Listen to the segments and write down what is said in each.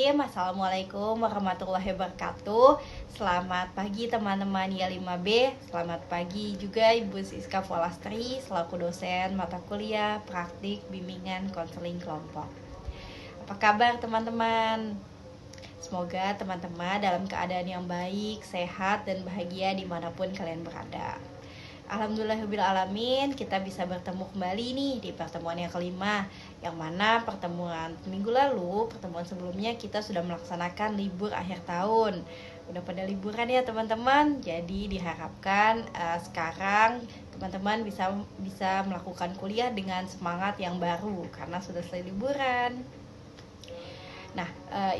Bismillahirrahmanirrahim. Assalamualaikum warahmatullahi wabarakatuh. Selamat pagi teman-teman Y5B. Selamat pagi juga Ibu Siska Polastri selaku dosen mata kuliah praktik bimbingan konseling kelompok. Apa kabar teman-teman? Semoga teman-teman dalam keadaan yang baik, sehat, dan bahagia dimanapun kalian berada. Alhamdulillahirrahmanirrahim, kita bisa bertemu kembali nih di pertemuan yang kelima, yang mana pertemuan minggu lalu, pertemuan sebelumnya kita sudah melaksanakan libur akhir tahun. Udah pada liburan ya teman-teman, jadi diharapkan sekarang teman-teman bisa melakukan kuliah dengan semangat yang baru karena sudah selesai liburan. Nah,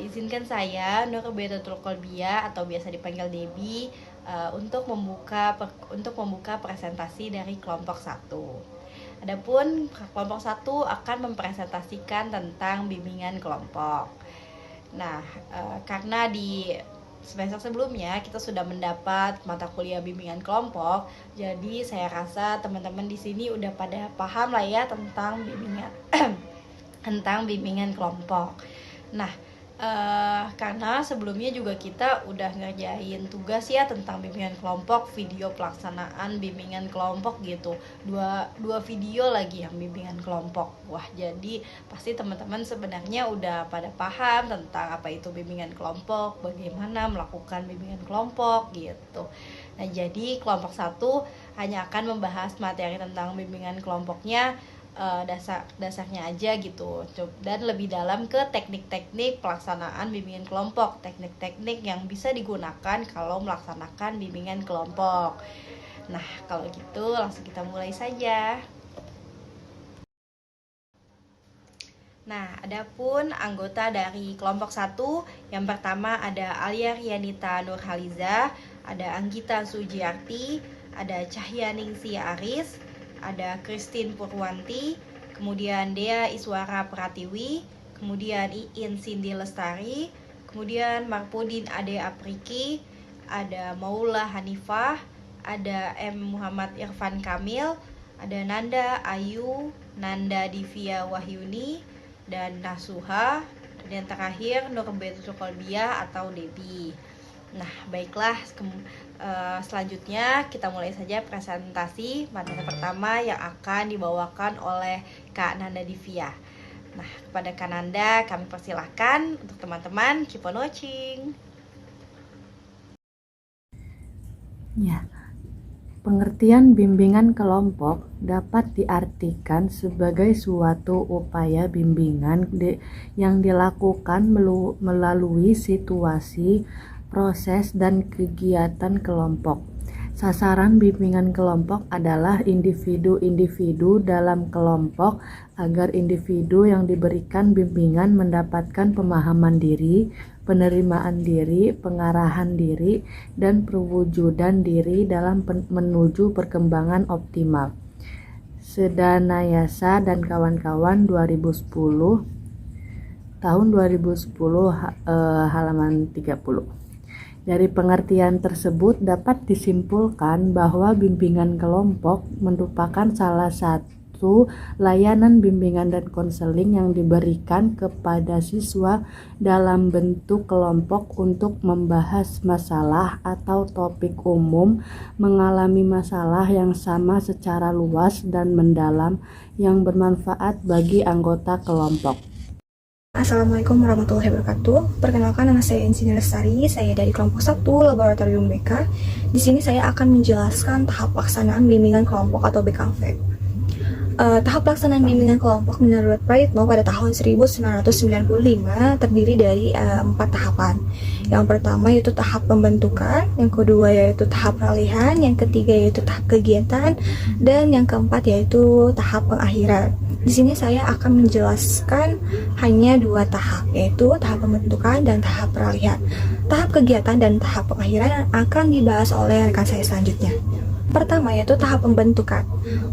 izinkan saya Nur Bedatul Kolbia atau biasa dipanggil Debbie untuk membuka presentasi dari kelompok 1. Adapun kelompok 1 akan mempresentasikan tentang bimbingan kelompok. Nah, karena di semester sebelumnya kita sudah mendapat mata kuliah bimbingan kelompok, jadi saya rasa teman-teman di sini udah pada paham lah ya tentang bimbingan kelompok. Nah, karena sebelumnya juga kita udah ngerjain tugas ya tentang bimbingan kelompok, video pelaksanaan bimbingan kelompok gitu, dua video lagi yang bimbingan kelompok. Wah, jadi pasti teman-teman sebenarnya udah pada paham tentang apa itu bimbingan kelompok, bagaimana melakukan bimbingan kelompok gitu. Nah, jadi kelompok 1 hanya akan membahas materi tentang bimbingan kelompoknya, dasarnya aja gitu, dan lebih dalam ke teknik-teknik pelaksanaan bimbingan kelompok, teknik-teknik yang bisa digunakan kalau melaksanakan bimbingan kelompok. Nah, kalau gitu langsung kita mulai saja. Nah, adapun anggota dari kelompok 1, yang pertama ada Alia Rianita Nurhaliza, ada Anggita Sujiarti, ada Cahyaningsi Aris, ada Christine Purwanti, kemudian Dea Iswara Pratiwi, kemudian Iin Cindy Lestari, kemudian Marpudin Ade Apriki, ada Maula Hanifah, ada M. Muhammad Irfan Kamil, ada Nanda Ayu, Nanda Divya Wahyuni, dan Nasuha, dan yang terakhir Nur Betul Kolbia atau Debbie. Nah, baiklah, selanjutnya kita mulai saja presentasi materi pertama yang akan dibawakan oleh Kak Nanda Divya. Nah, kepada Kak Nanda kami persilahkan untuk teman-teman keep on watching. Ya, pengertian bimbingan kelompok dapat diartikan sebagai suatu upaya bimbingan yang dilakukan melalui situasi, proses, dan kegiatan kelompok. Sasaran bimbingan kelompok adalah individu-individu dalam kelompok agar individu yang diberikan bimbingan mendapatkan pemahaman diri, penerimaan diri, pengarahan diri, dan perwujudan diri dalam menuju perkembangan optimal. Sedanayasa dan kawan-kawan 2010, tahun 2010, halaman 30. Dari pengertian tersebut dapat disimpulkan bahwa bimbingan kelompok merupakan salah satu layanan bimbingan dan konseling yang diberikan kepada siswa dalam bentuk kelompok untuk membahas masalah atau topik umum, mengalami masalah yang sama secara luas dan mendalam yang bermanfaat bagi anggota kelompok. Assalamualaikum warahmatullahi wabarakatuh. Perkenalkan, nama saya Insinyur Lestari. Saya dari kelompok 1 Laboratorium BK. Di sini saya akan menjelaskan tahap pelaksanaan bimbingan kelompok atau BKV. Tahap pelaksanaan bimbingan kelompok menurut Prayitno pada tahun 1995 terdiri dari 4 tahapan. Yang pertama yaitu tahap pembentukan, yang kedua yaitu tahap peralihan, yang ketiga yaitu tahap kegiatan, dan yang keempat yaitu tahap pengakhiran. Di sini saya akan menjelaskan hanya 2 tahap, yaitu tahap pembentukan dan tahap peralihan. Tahap kegiatan dan tahap pengakhiran akan dibahas oleh rekan saya selanjutnya. Pertama yaitu tahap pembentukan,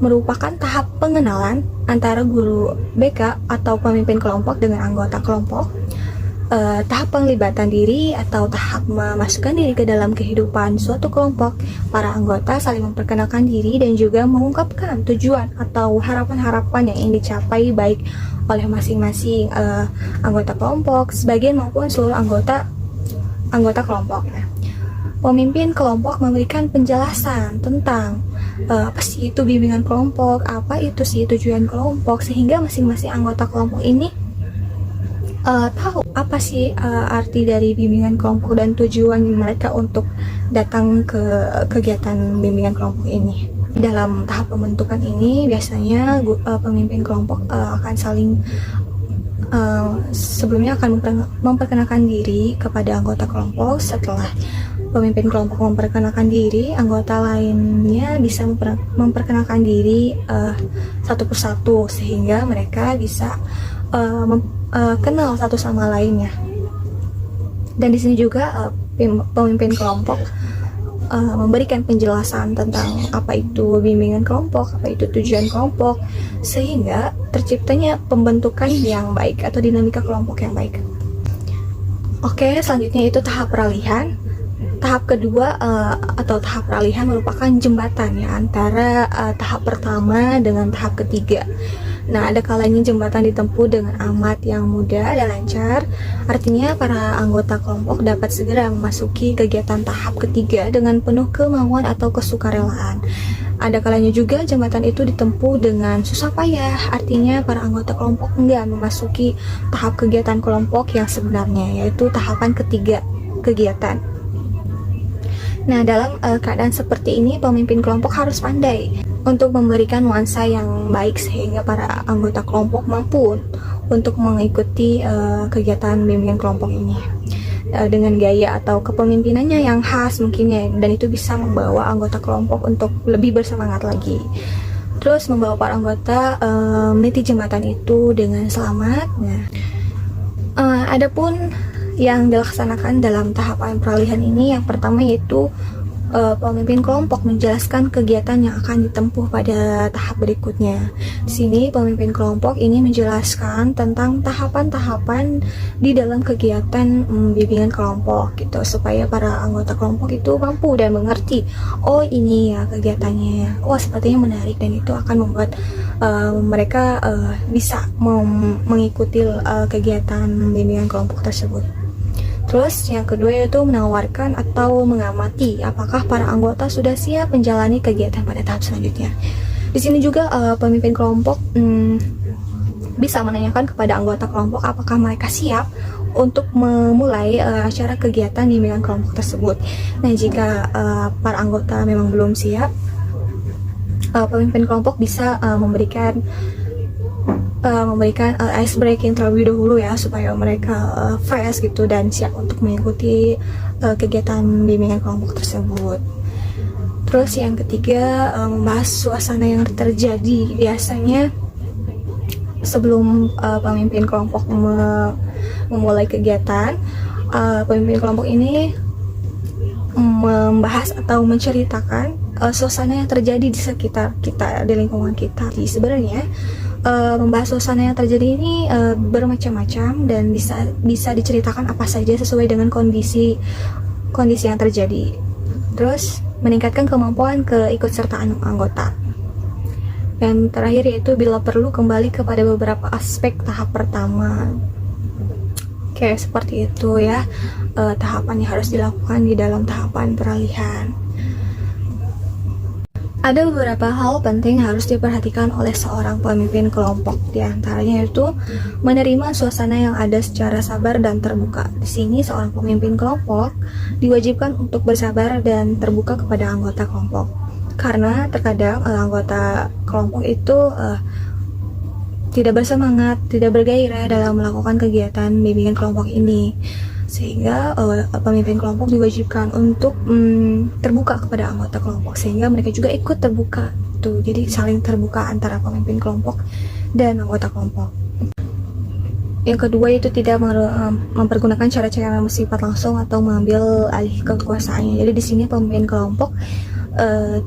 merupakan tahap pengenalan antara guru BK atau pemimpin kelompok dengan anggota kelompok. tahap penglibatan diri atau tahap memasukkan diri ke dalam kehidupan suatu kelompok, para anggota saling memperkenalkan diri dan juga mengungkapkan tujuan atau harapan-harapan yang ingin dicapai baik oleh masing-masing anggota kelompok, sebagian maupun seluruh anggota kelompok. Pemimpin kelompok memberikan penjelasan tentang apa sih itu bimbingan kelompok, apa itu sih tujuan kelompok, sehingga masing-masing anggota kelompok ini tahu apa sih arti dari bimbingan kelompok dan tujuan mereka untuk datang ke kegiatan bimbingan kelompok ini. Dalam tahap pembentukan ini biasanya pemimpin kelompok akan saling sebelumnya akan memperkenalkan diri kepada anggota kelompok. Setelah pemimpin kelompok memperkenalkan diri, anggota lainnya bisa memperkenalkan diri satu persatu sehingga mereka bisa kenal satu sama lainnya. Dan di sini juga pemimpin kelompok memberikan penjelasan tentang apa itu bimbingan kelompok, apa itu tujuan kelompok, sehingga terciptanya pembentukan yang baik atau dinamika kelompok yang baik. Oke, selanjutnya itu tahap peralihan. Tahap kedua atau tahap peralihan merupakan jembatan ya antara tahap pertama dengan tahap ketiga. Nah, ada kalanya jembatan ditempuh dengan amat yang mudah dan lancar. Artinya para anggota kelompok dapat segera memasuki kegiatan tahap ketiga dengan penuh kemauan atau kesukarelaan. Ada kalanya juga jembatan itu ditempuh dengan susah payah. Artinya para anggota kelompok enggan memasuki tahap kegiatan kelompok yang sebenarnya, yaitu tahapan ketiga kegiatan. Nah, dalam keadaan seperti ini, pemimpin kelompok harus pandai untuk memberikan nuansa yang baik sehingga para anggota kelompok mampu untuk mengikuti kegiatan bimbingan kelompok ini dengan gaya atau kepemimpinannya yang khas mungkin ya, dan itu bisa membawa anggota kelompok untuk lebih bersemangat lagi. Terus membawa para anggota meniti jembatan itu dengan selamat. Nah, adapun yang dilaksanakan dalam tahapan peralihan ini, yang pertama yaitu pemimpin kelompok menjelaskan kegiatan yang akan ditempuh pada tahap berikutnya. Di sini pemimpin kelompok ini menjelaskan tentang tahapan-tahapan di dalam kegiatan bimbingan kelompok gitu, supaya para anggota kelompok itu mampu dan mengerti, oh ini ya kegiatannya, oh sepertinya menarik, dan itu akan membuat mereka bisa mengikuti kegiatan bimbingan kelompok tersebut. Terus yang kedua yaitu menawarkan atau mengamati apakah para anggota sudah siap menjalani kegiatan pada tahap selanjutnya. Di sini juga pemimpin kelompok bisa menanyakan kepada anggota kelompok apakah mereka siap untuk memulai acara kegiatan bimbingan kelompok tersebut. Nah, jika para anggota memang belum siap, pemimpin kelompok bisa memberikan ice breaking terlebih dahulu ya, supaya mereka fresh gitu dan siap untuk mengikuti kegiatan bimbingan kelompok tersebut. Terus yang ketiga, membahas suasana yang terjadi. Biasanya sebelum pemimpin kelompok memulai kegiatan, pemimpin kelompok ini membahas atau menceritakan suasana yang terjadi di sekitar kita, di lingkungan kita. Jadi sebenarnya membahas suasana yang terjadi ini bermacam-macam dan bisa diceritakan apa saja sesuai dengan kondisi yang terjadi. Terus meningkatkan kemampuan keikutsertaan anggota. Dan terakhir yaitu bila perlu kembali kepada beberapa aspek tahap pertama. Oke, seperti itu ya tahapan yang harus dilakukan di dalam tahapan peralihan. Ada beberapa hal penting yang harus diperhatikan oleh seorang pemimpin kelompok. Di antaranya itu menerima suasana yang ada secara sabar dan terbuka. Di sini seorang pemimpin kelompok diwajibkan untuk bersabar dan terbuka kepada anggota kelompok. Karena terkadang anggota kelompok itu tidak bersemangat, tidak bergairah dalam melakukan kegiatan bimbingan kelompok ini. Sehingga pemimpin kelompok diwajibkan untuk terbuka kepada anggota kelompok, sehingga mereka juga ikut terbuka tuh. Jadi saling terbuka antara pemimpin kelompok dan anggota kelompok. Yang kedua itu tidak mempergunakan cara-cara yang bersifat langsung atau mengambil alih kekuasaannya. Jadi di sini pemimpin kelompok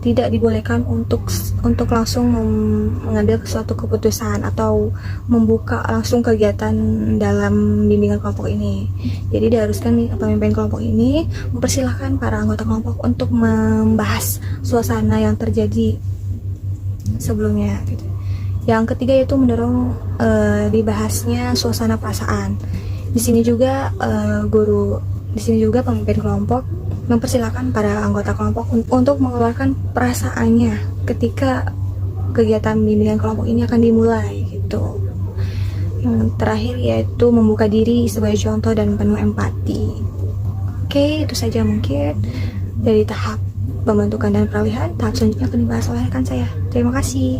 tidak dibolehkan untuk langsung mengambil suatu keputusan atau membuka langsung kegiatan dalam bimbingan kelompok ini. Jadi diharuskan pemimpin kelompok ini mempersilahkan para anggota kelompok untuk membahas suasana yang terjadi sebelumnya gitu. Yang ketiga yaitu mendorong dibahasnya suasana perasaan. Di sini juga pemimpin kelompok mempersilahkan para anggota kelompok untuk mengeluarkan perasaannya ketika kegiatan bimbingan kelompok ini akan dimulai gitu. Yang terakhir yaitu membuka diri sebagai contoh dan penuh empati. Oke, itu saja mungkin dari tahap pembentukan dan peralihan. Tahap selanjutnya akan dibahas oleh rekan saya. Terima kasih.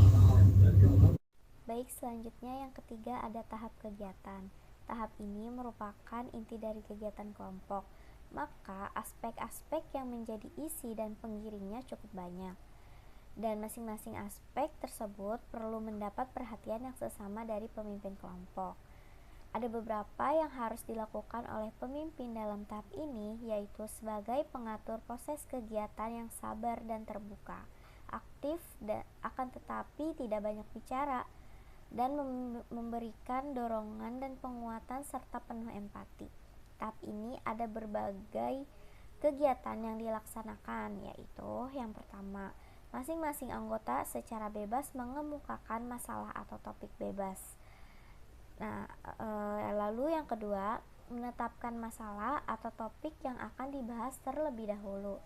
Baik, selanjutnya yang ketiga ada tahap kegiatan. Tahap ini merupakan inti dari kegiatan kelompok. Maka aspek-aspek yang menjadi isi dan pengiringnya cukup banyak. Dan masing-masing aspek tersebut perlu mendapat perhatian yang sesama dari pemimpin kelompok. Ada beberapa yang harus dilakukan oleh pemimpin dalam tahap ini, yaitu sebagai pengatur proses kegiatan yang sabar dan terbuka, aktif dan akan tetapi tidak banyak bicara, dan memberikan dorongan dan penguatan serta penuh empati. Tahap ini ada berbagai kegiatan yang dilaksanakan, yaitu yang pertama, masing-masing anggota secara bebas mengemukakan masalah atau topik bebas. Nah, lalu yang kedua, menetapkan masalah atau topik yang akan dibahas terlebih dahulu.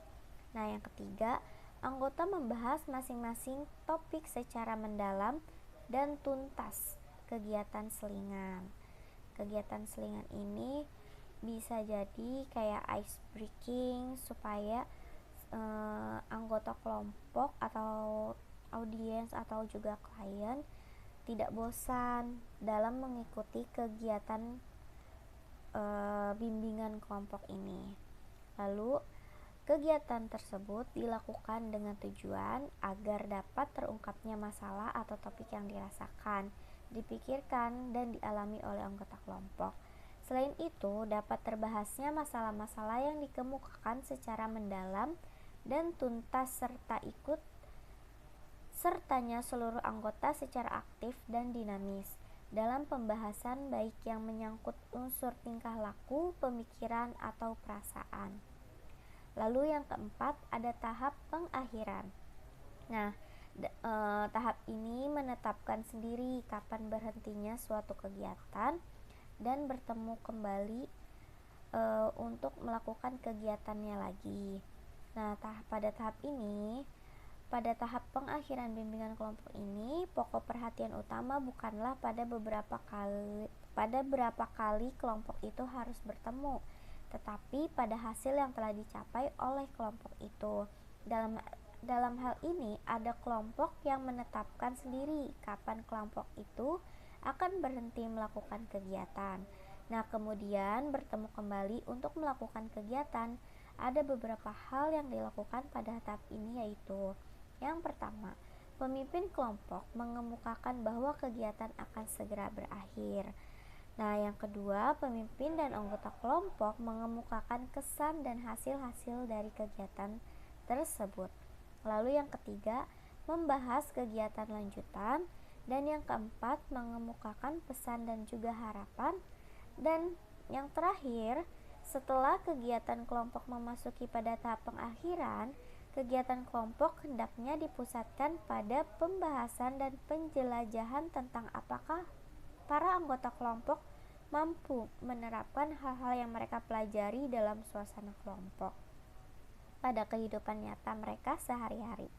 Nah, yang ketiga, anggota membahas masing-masing topik secara mendalam dan tuntas. Kegiatan selingan. Kegiatan selingan ini bisa jadi kayak ice breaking supaya anggota kelompok atau audiens atau juga klien tidak bosan dalam mengikuti kegiatan bimbingan kelompok ini. Lalu kegiatan tersebut dilakukan dengan tujuan agar dapat terungkapnya masalah atau topik yang dirasakan, dipikirkan, dan dialami oleh anggota kelompok. Selain itu, dapat terbahasnya masalah-masalah yang dikemukakan secara mendalam dan tuntas sertanya seluruh anggota secara aktif dan dinamis dalam pembahasan baik yang menyangkut unsur tingkah laku, pemikiran, atau perasaan. Lalu yang keempat, ada tahap pengakhiran. Nah, tahap ini menetapkan sendiri kapan berhentinya suatu kegiatan dan bertemu kembali untuk melakukan kegiatannya lagi. Nah, pada tahap pengakhiran bimbingan kelompok ini, pokok perhatian utama bukanlah pada berapa kali kelompok itu harus bertemu, tetapi pada hasil yang telah dicapai oleh kelompok itu. Dalam hal ini, ada kelompok yang menetapkan sendiri kapan kelompok itu akan berhenti melakukan kegiatan. Nah, kemudian bertemu kembali untuk melakukan kegiatan. Ada beberapa hal yang dilakukan pada tahap ini, yaitu yang pertama, pemimpin kelompok mengemukakan bahwa kegiatan akan segera berakhir. Nah, yang kedua, pemimpin dan anggota kelompok mengemukakan kesan dan hasil-hasil dari kegiatan tersebut. Lalu yang ketiga, membahas kegiatan lanjutan. Dan yang keempat, mengemukakan pesan dan juga harapan. Dan yang terakhir, setelah kegiatan kelompok memasuki pada tahap pengakhiran, kegiatan kelompok hendaknya dipusatkan pada pembahasan dan penjelajahan tentang apakah para anggota kelompok mampu menerapkan hal-hal yang mereka pelajari dalam suasana kelompok pada kehidupan nyata mereka sehari-hari.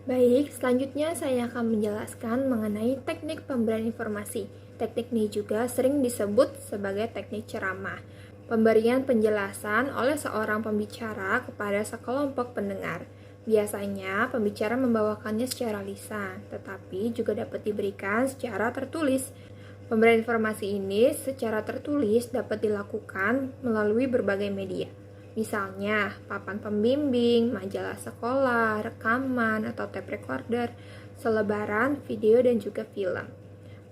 Baik, selanjutnya saya akan menjelaskan mengenai teknik pemberian informasi. Teknik ini juga sering disebut sebagai teknik ceramah. Pemberian penjelasan oleh seorang pembicara kepada sekelompok pendengar. Biasanya, pembicara membawakannya secara lisan, tetapi juga dapat diberikan secara tertulis. Pemberian informasi ini secara tertulis dapat dilakukan melalui berbagai media. Misalnya, papan pembimbing, majalah sekolah, rekaman atau tape recorder, selebaran, video, dan juga film.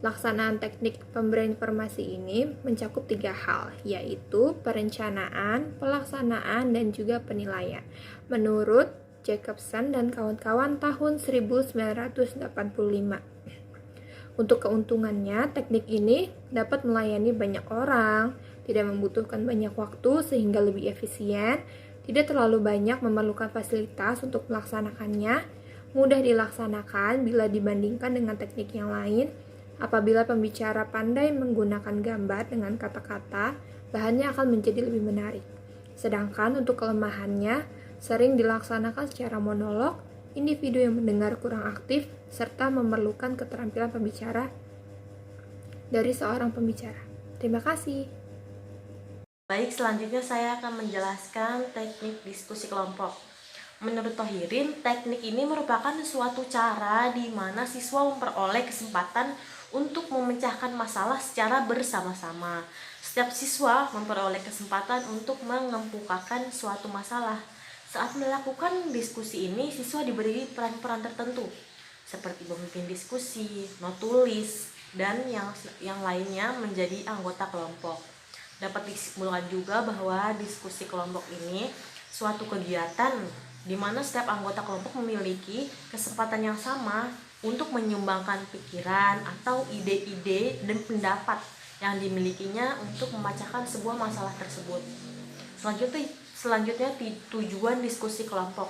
Pelaksanaan teknik pemberian informasi ini mencakup 3 hal, yaitu perencanaan, pelaksanaan, dan juga penilaian. Menurut Jacobson dan kawan-kawan tahun 1985. Untuk keuntungannya, teknik ini dapat melayani banyak orang, tidak membutuhkan banyak waktu sehingga lebih efisien, tidak terlalu banyak memerlukan fasilitas untuk melaksanakannya, mudah dilaksanakan bila dibandingkan dengan teknik yang lain. Apabila pembicara pandai menggunakan gambar dengan kata-kata, bahannya akan menjadi lebih menarik. Sedangkan untuk kelemahannya, sering dilaksanakan secara monolog, individu yang mendengar kurang aktif, serta memerlukan keterampilan pembicara dari seorang pembicara. Terima kasih. Baik, selanjutnya saya akan menjelaskan teknik diskusi kelompok. Menurut Thohirin, teknik ini merupakan suatu cara di mana siswa memperoleh kesempatan untuk memecahkan masalah secara bersama-sama. Setiap siswa memperoleh kesempatan untuk mengemukakan suatu masalah. Saat melakukan diskusi ini, siswa diberi peran-peran tertentu, seperti pemimpin diskusi, notulis, dan yang lainnya menjadi anggota kelompok. Dapat disimpulkan juga bahwa diskusi kelompok ini suatu kegiatan di mana setiap anggota kelompok memiliki kesempatan yang sama untuk menyumbangkan pikiran atau ide-ide dan pendapat yang dimilikinya untuk memecahkan sebuah masalah tersebut. Selanjutnya tujuan diskusi kelompok.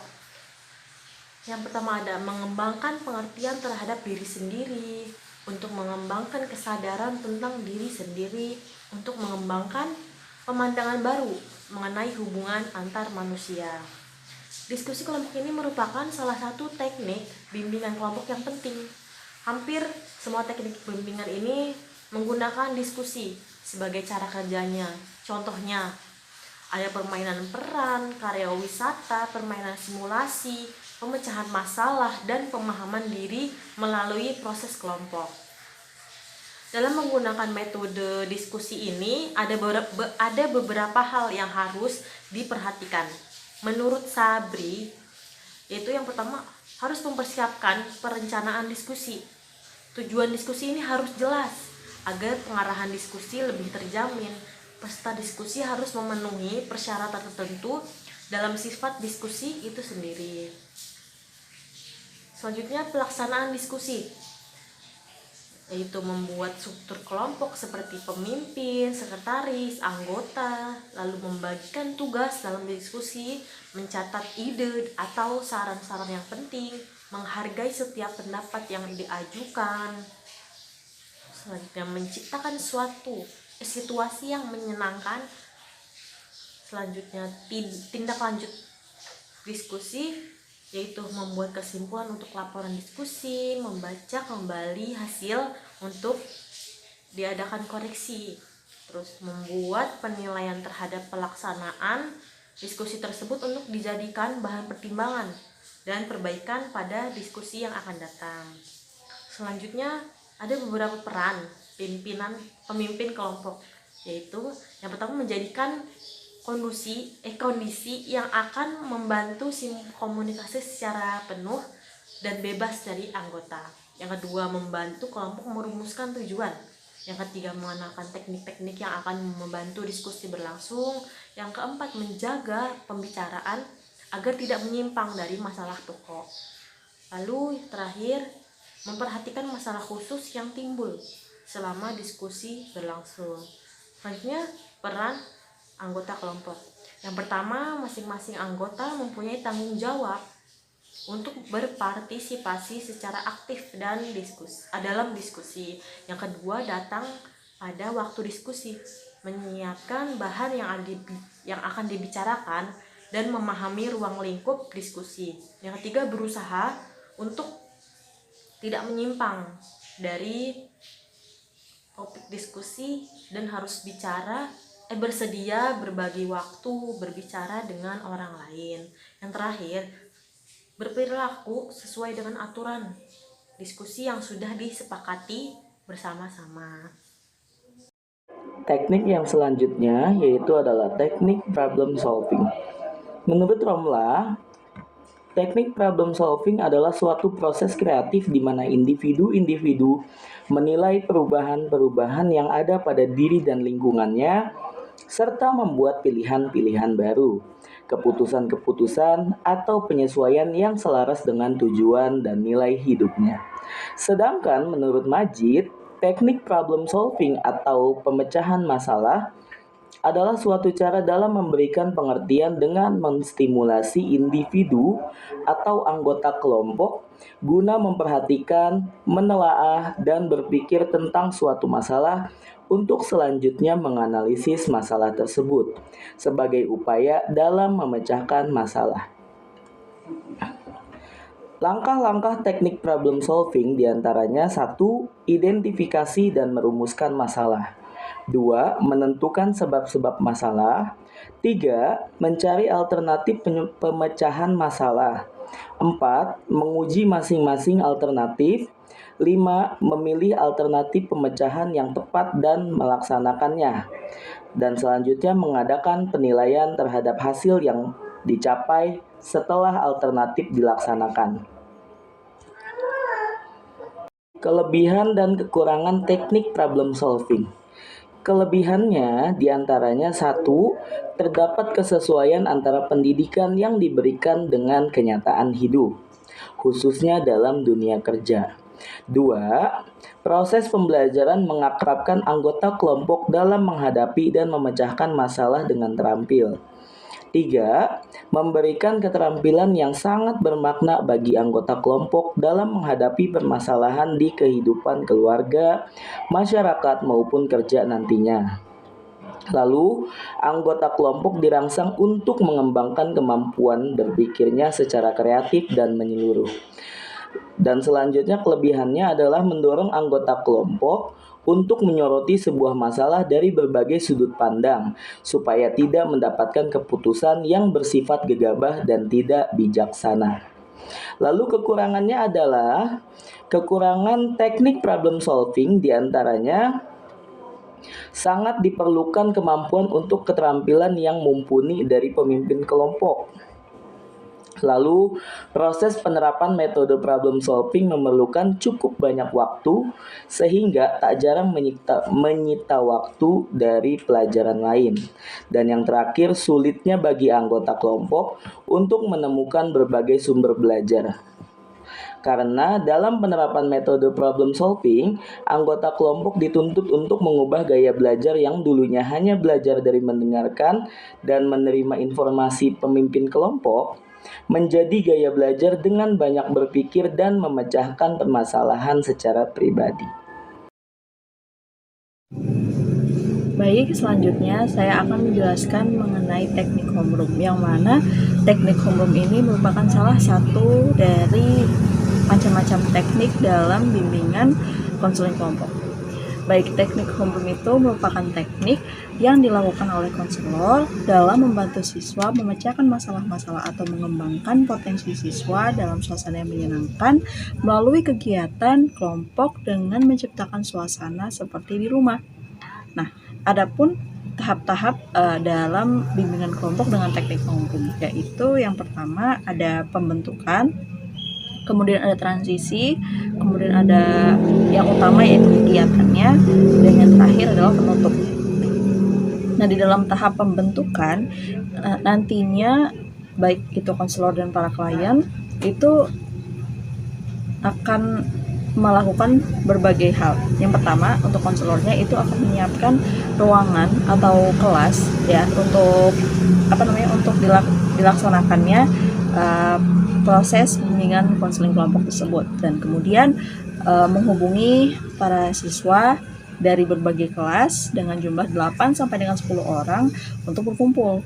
Yang pertama ada mengembangkan pengertian terhadap diri sendiri, untuk mengembangkan kesadaran tentang diri sendiri, untuk mengembangkan pemandangan baru mengenai hubungan antar manusia. Diskusi kelompok ini merupakan salah satu teknik bimbingan kelompok yang penting. Hampir semua teknik bimbingan ini menggunakan diskusi sebagai cara kerjanya. Contohnya, ada permainan peran, karya wisata, permainan simulasi, pemecahan masalah, dan pemahaman diri melalui proses kelompok. Dalam menggunakan metode diskusi ini, ada beberapa hal yang harus diperhatikan. Menurut Sabri, yaitu yang pertama, harus mempersiapkan perencanaan diskusi. Tujuan diskusi ini harus jelas agar pengarahan diskusi lebih terjamin. Peserta diskusi harus memenuhi persyaratan tertentu dalam sifat diskusi itu sendiri. Selanjutnya, pelaksanaan diskusi, yaitu membuat struktur kelompok seperti pemimpin, sekretaris, anggota, lalu membagikan tugas dalam diskusi, mencatat ide atau saran-saran yang penting, menghargai setiap pendapat yang diajukan. Selanjutnya, menciptakan suatu situasi yang menyenangkan. Selanjutnya, tindak lanjut diskusi, yaitu membuat kesimpulan untuk laporan diskusi, membaca kembali hasil untuk diadakan koreksi, terus membuat penilaian terhadap pelaksanaan diskusi tersebut untuk dijadikan bahan pertimbangan dan perbaikan pada diskusi yang akan datang. Selanjutnya, ada beberapa peran pemimpin kelompok, yaitu yang pertama menjadikan kondisi yang akan membantu komunikasi secara penuh dan bebas dari anggota. Yang kedua, membantu kelompok merumuskan tujuan. Yang ketiga, mengenalkan teknik-teknik yang akan membantu diskusi berlangsung. Yang keempat, menjaga pembicaraan agar tidak menyimpang dari masalah pokok. Lalu terakhir, memperhatikan masalah khusus yang timbul selama diskusi berlangsung. Selanjutnya, peran anggota kelompok. Yang pertama, masing-masing anggota mempunyai tanggung jawab untuk berpartisipasi secara aktif dalam diskusi. Yang kedua, datang pada waktu diskusi, menyiapkan bahan yang akan dibicarakan dan memahami ruang lingkup diskusi. Yang ketiga, berusaha untuk tidak menyimpang dari topik diskusi dan harus bersedia berbagi waktu berbicara dengan orang lain. Yang terakhir, berperilaku sesuai dengan aturan diskusi yang sudah disepakati bersama-sama. Teknik yang selanjutnya yaitu adalah teknik problem solving. Menurut Romla, Teknik problem solving adalah suatu proses kreatif di mana individu-individu menilai perubahan-perubahan yang ada pada diri dan lingkungannya, serta membuat pilihan-pilihan baru, keputusan-keputusan, atau penyesuaian yang selaras dengan tujuan dan nilai hidupnya. Sedangkan menurut Majid, teknik problem solving atau pemecahan masalah adalah suatu cara dalam memberikan pengertian dengan menstimulasi individu atau anggota kelompok guna memperhatikan, menelaah, dan berpikir tentang suatu masalah untuk selanjutnya menganalisis masalah tersebut sebagai upaya dalam memecahkan masalah. Langkah-langkah teknik problem solving diantaranya 1. Identifikasi dan merumuskan masalah. 2. Menentukan sebab-sebab masalah. 3. Mencari alternatif pemecahan masalah. 4. Menguji masing-masing alternatif. 5. Memilih alternatif pemecahan yang tepat dan melaksanakannya. Dan selanjutnya mengadakan penilaian terhadap hasil yang dicapai setelah alternatif dilaksanakan. Kelebihan dan kekurangan teknik problem solving. Kelebihannya diantaranya 1. Terdapat kesesuaian antara pendidikan yang diberikan dengan kenyataan hidup, khususnya dalam dunia kerja. 2. Proses pembelajaran mengakrabkan anggota kelompok dalam menghadapi dan memecahkan masalah dengan terampil. 3. Memberikan keterampilan yang sangat bermakna bagi anggota kelompok dalam menghadapi permasalahan di kehidupan keluarga, masyarakat maupun kerja nantinya. Lalu, anggota kelompok dirangsang untuk mengembangkan kemampuan berpikirnya secara kreatif dan menyeluruh. Dan selanjutnya kelebihannya adalah mendorong anggota kelompok untuk menyoroti sebuah masalah dari berbagai sudut pandang supaya tidak mendapatkan keputusan yang bersifat gegabah dan tidak bijaksana. Lalu kekurangannya adalah kekurangan teknik problem solving diantaranya sangat diperlukan kemampuan untuk keterampilan yang mumpuni dari pemimpin kelompok. Lalu, proses penerapan metode problem solving memerlukan cukup banyak waktu, sehingga tak jarang menyita waktu dari pelajaran lain. Dan yang terakhir, sulitnya bagi anggota kelompok untuk menemukan berbagai sumber belajar. Karena dalam penerapan metode problem solving, anggota kelompok dituntut untuk mengubah gaya belajar yang dulunya hanya belajar dari mendengarkan dan menerima informasi pemimpin kelompok, menjadi gaya belajar dengan banyak berpikir dan memecahkan permasalahan secara pribadi. Baik, selanjutnya saya akan menjelaskan mengenai teknik homeroom, yang mana teknik homeroom ini merupakan salah satu dari macam-macam teknik dalam bimbingan konseling kelompok. Baik, teknik homeroom itu merupakan teknik yang dilakukan oleh konselor dalam membantu siswa memecahkan masalah-masalah atau mengembangkan potensi siswa dalam suasana yang menyenangkan melalui kegiatan kelompok dengan menciptakan suasana seperti di rumah. Nah, adapun tahap-tahap dalam bimbingan kelompok dengan teknik homeroom, yaitu yang pertama ada pembentukan, kemudian ada transisi, kemudian ada yang utama yaitu kegiatannya, dan yang terakhir adalah penutup. Nah, di dalam tahap pembentukan nantinya baik itu konselor dan para klien itu akan melakukan berbagai hal. Yang pertama, untuk konselornya itu akan menyiapkan ruangan atau kelas ya untuk untuk dilaksanakannya proses bimbingan konseling kelompok tersebut, dan kemudian menghubungi para siswa dari berbagai kelas dengan jumlah 8 sampai dengan 10 orang untuk berkumpul.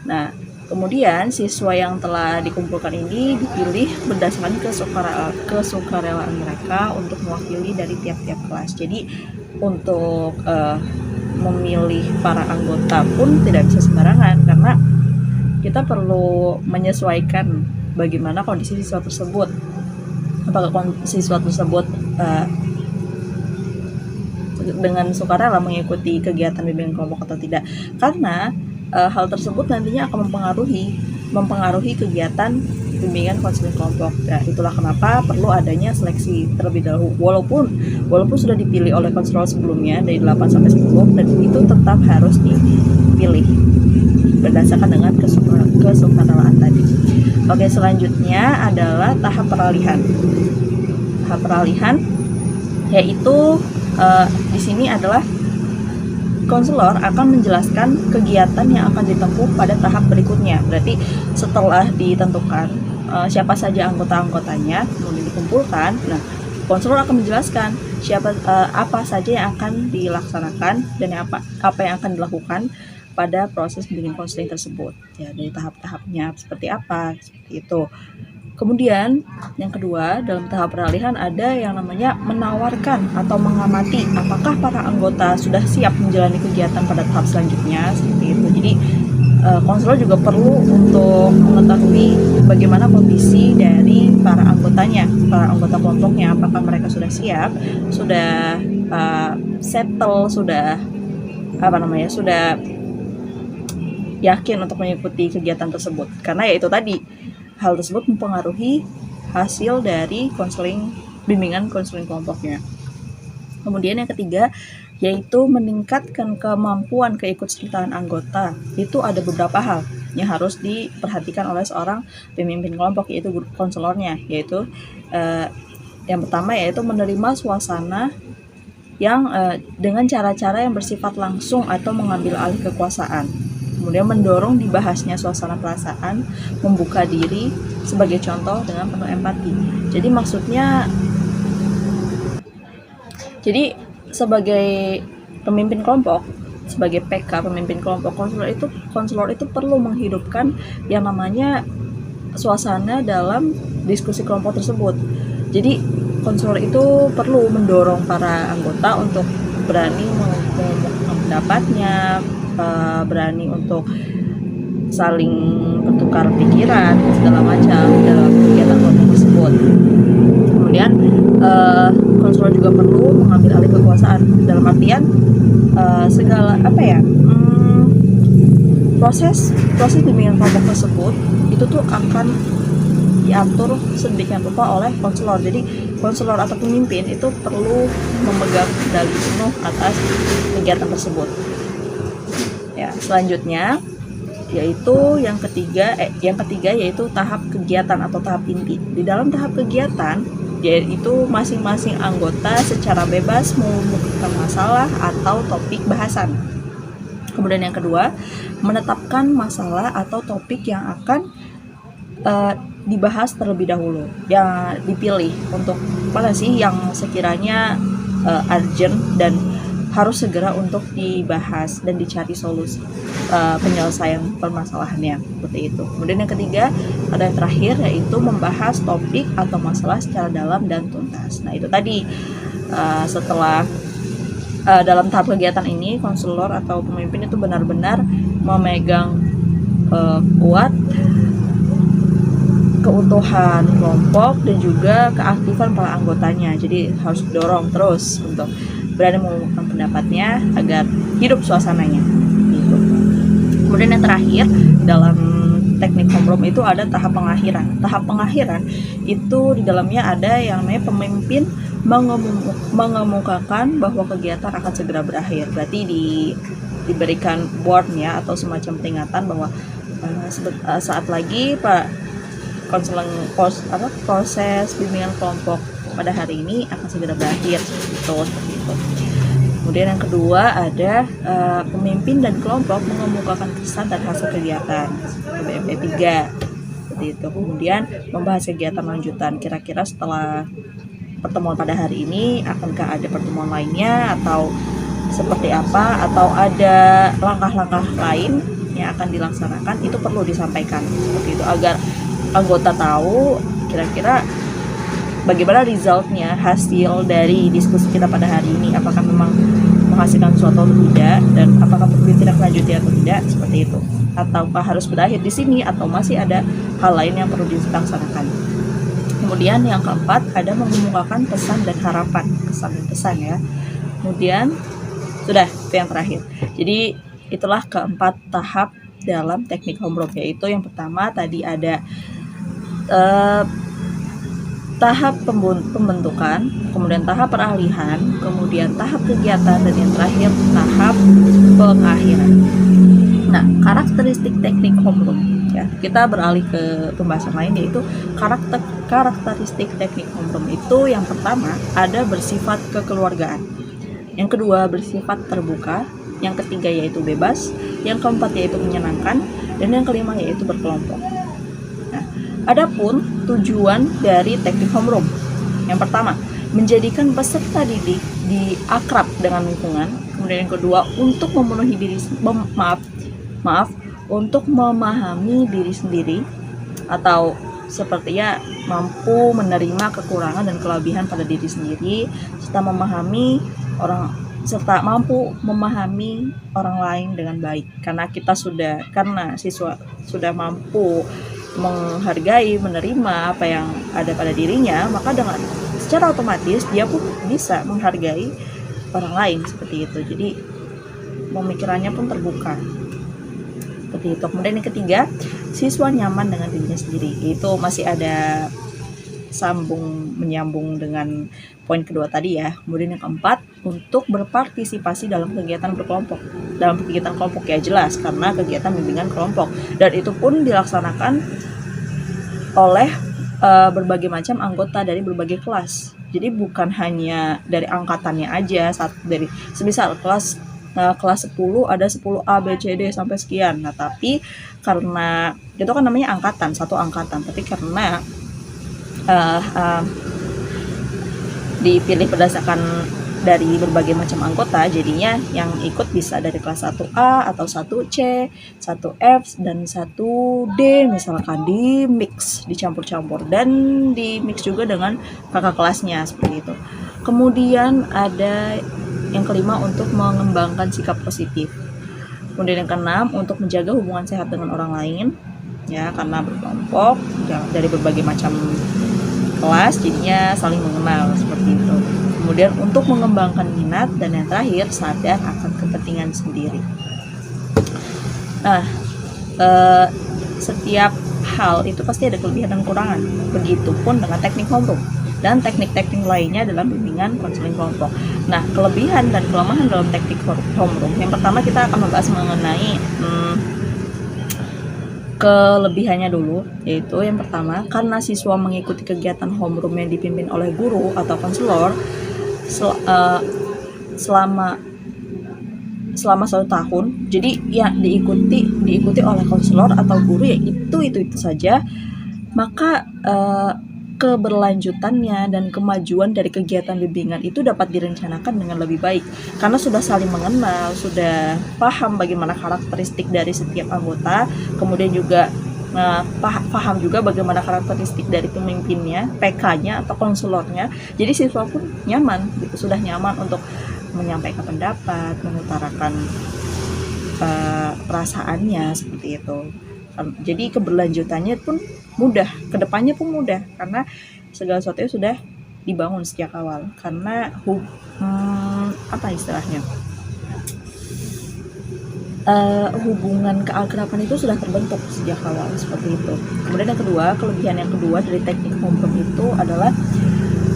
Nah, kemudian siswa yang telah dikumpulkan ini dipilih berdasarkan kesukarelaan mereka untuk mewakili dari tiap-tiap kelas. Jadi untuk memilih para anggota pun tidak bisa sembarangan, karena kita perlu menyesuaikan bagaimana kondisi siswa tersebut. Apakah siswa tersebut dengan sukarela mengikuti kegiatan bimbingan kelompok atau tidak? Karena hal tersebut nantinya akan mempengaruhi kegiatan bimbingan konseling kelompok. Nah, itulah kenapa perlu adanya seleksi terlebih dahulu. Walaupun sudah dipilih oleh konselor sebelumnya dari 8 sampai 10, dan itu tetap harus dipilih berdasarkan dengan kesukarelawan tadi. Oke, selanjutnya adalah tahap peralihan. Tahap peralihan yaitu di sini adalah konselor akan menjelaskan kegiatan yang akan ditempuh pada tahap berikutnya. Berarti setelah ditentukan siapa saja anggota-anggotanya, kemudian dikumpulkan, nah konselor akan menjelaskan apa saja yang akan dilaksanakan dan apa yang akan dilakukan pada proses bimbingan konseling tersebut. Ya, dari tahap-tahapnya seperti apa, seperti itu. Kemudian yang kedua, dalam tahap peralihan ada yang namanya menawarkan atau mengamati apakah para anggota sudah siap menjalani kegiatan pada tahap selanjutnya, seperti itu. Jadi konselor juga perlu untuk mengetahui bagaimana kondisi dari para anggotanya, para anggota kelompoknya, apakah mereka sudah siap, sudah settle, sudah sudah yakin untuk mengikuti kegiatan tersebut. Karena ya itu tadi, hal tersebut mempengaruhi hasil dari bimbingan konseling kelompoknya. Kemudian yang ketiga, yaitu meningkatkan kemampuan keikutsertaan anggota. Itu ada beberapa hal yang harus diperhatikan oleh seorang pemimpin kelompok, yaitu konselornya, yaitu yang pertama yaitu menerima suasana yang dengan cara-cara yang bersifat langsung atau mengambil alih kekuasaan. Kemudian mendorong dibahasnya suasana perasaan, membuka diri sebagai contoh dengan penuh empati. Jadi maksudnya, sebagai pemimpin kelompok, sebagai PK pemimpin kelompok, konselor itu perlu menghidupkan yang namanya suasana dalam diskusi kelompok tersebut. Jadi konselor itu perlu mendorong para anggota untuk berani mengungkapkan pendapatnya, berani untuk saling bertukar pikiran segala macam dalam kegiatan kelompok tersebut. Kemudian konselor juga perlu mengambil alih kekuasaan dalam artian proses bimbingan kelompok tersebut itu tuh akan diatur sedemikian rupa oleh konselor. Jadi konselor atau pemimpin itu perlu memegang kendali penuh atas kegiatan tersebut. Ya, selanjutnya yaitu yang ketiga yaitu tahap kegiatan atau tahap inti. Di dalam tahap kegiatan, yaitu masing-masing anggota secara bebas mengemukakan masalah atau topik bahasan. Kemudian yang kedua, menetapkan masalah atau topik yang akan dibahas terlebih dahulu, yang dipilih untuk mana sih yang sekiranya urgent dan harus segera untuk dibahas dan dicari solusi penyelesaian permasalahannya, seperti itu. Kemudian yang ketiga, ada yang terakhir yaitu membahas topik atau masalah secara dalam dan tuntas. Nah, itu tadi setelah dalam tahap kegiatan ini, konselor atau pemimpin itu benar-benar memegang kuat keutuhan kelompok dan juga keaktifan para anggotanya. Jadi harus dorong terus untuk berani mengungkapkan pendapatnya agar hidup suasananya gitu. Kemudian yang terakhir dalam teknik homeroom itu ada tahap pengakhiran. Tahap pengakhiran itu di dalamnya ada yang namanya pemimpin mengemukakan bahwa kegiatan akan segera berakhir. Berarti diberikan boardnya atau semacam peringatan bahwa saat lagi proses bimbingan kelompok pada hari ini akan segera berakhir, seperti itu. Kemudian yang kedua ada pemimpin dan kelompok mengemukakan kesan dan hasil kegiatan, BMP 3, seperti itu. Kemudian membahas kegiatan lanjutan, kira-kira setelah pertemuan pada hari ini akankah ada pertemuan lainnya atau seperti apa, atau ada langkah-langkah lain yang akan dilaksanakan, itu perlu disampaikan seperti itu agar anggota tahu kira-kira bagaimana resultnya, hasil dari diskusi kita pada hari ini, apakah memang menghasilkan sesuatu atau tidak, dan apakah perlu ditindaklanjuti atau tidak, seperti itu, ataukah harus berakhir di sini atau masih ada hal lain yang perlu dilaksanakan. Kemudian yang keempat ada mengemukakan pesan dan harapan, kesan dan pesan ya. Kemudian sudah, itu yang terakhir. Jadi itulah keempat tahap dalam teknik homeroom, yaitu yang pertama tadi ada eh, tahap pembentukan, kemudian tahap peralihan, kemudian tahap kegiatan, dan yang terakhir tahap pengakhiran. Nah, karakteristik teknik homeroom, ya, kita beralih ke pembahasan lain, yaitu karakteristik teknik homeroom itu yang pertama ada bersifat kekeluargaan, yang kedua bersifat terbuka, yang ketiga yaitu bebas, yang keempat yaitu menyenangkan, dan yang kelima yaitu berkelompok. Nah, adapun tujuan dari teknik homeroom, yang pertama menjadikan peserta didik di akrab dengan lingkungan, kemudian yang kedua untuk memenuhi untuk memahami diri sendiri, atau sepertinya mampu menerima kekurangan dan kelebihan pada diri sendiri, serta mampu memahami orang lain dengan baik. Karena siswa sudah mampu menghargai, menerima apa yang ada pada dirinya, maka dengan secara otomatis dia pun bisa menghargai orang lain seperti itu. Jadi pemikirannya pun terbuka seperti itu. Kemudian yang ketiga, siswa nyaman dengan dirinya sendiri. Itu masih ada menyambung dengan poin kedua tadi ya. Kemudian yang keempat, untuk berpartisipasi dalam kegiatan berkelompok. Dalam kegiatan kelompok ya jelas, karena kegiatan bimbingan kelompok, dan itu pun dilaksanakan oleh berbagai macam anggota dari berbagai kelas. Jadi bukan hanya dari angkatannya aja, semisal kelas 10 ada 10 A, B, C, D sampai sekian. Nah, tapi karena itu kan namanya satu angkatan, tapi karena dipilih berdasarkan dari berbagai macam anggota, jadinya yang ikut bisa dari kelas 1A atau 1C, 1F, dan 1D misalkan, di mix, dicampur-campur, dan di mix juga dengan kakak kelasnya seperti itu. Kemudian ada yang kelima, untuk mengembangkan sikap positif. Kemudian yang keenam, untuk menjaga hubungan sehat dengan orang lain, ya, karena berkelompok dari berbagai macam kelas, jadinya saling mengenal seperti itu. Kemudian untuk mengembangkan minat, dan yang terakhir sadar akan kepentingan sendiri. Nah, setiap hal itu pasti ada kelebihan dan kekurangan. Begitupun dengan teknik homeroom dan teknik-teknik lainnya dalam bimbingan konseling kelompok. Nah, kelebihan dan kelemahan dalam teknik homeroom, yang pertama kita akan membahas mengenai kelebihannya dulu, yaitu yang pertama, karena siswa mengikuti kegiatan homeroom yang dipimpin oleh guru atau konselor selama 1 tahun, jadi ya diikuti oleh konselor atau guru ya itu saja, maka keberlanjutannya dan kemajuan dari kegiatan bimbingan itu dapat direncanakan dengan lebih baik, karena sudah saling mengenal, sudah paham bagaimana karakteristik dari setiap anggota, kemudian juga paham juga bagaimana karakteristik dari pemimpinnya, PK-nya atau konselornya. Jadi siswa pun nyaman, sudah nyaman untuk menyampaikan pendapat, mengutarakan perasaannya seperti itu. Jadi keberlanjutannya pun mudah, kedepannya pun mudah, karena segala sesuatunya sudah dibangun sejak awal. Karena hubungan keakraban itu sudah terbentuk sejak awal seperti itu. Kemudian yang kedua, kelebihan yang kedua dari teknik homeroom itu adalah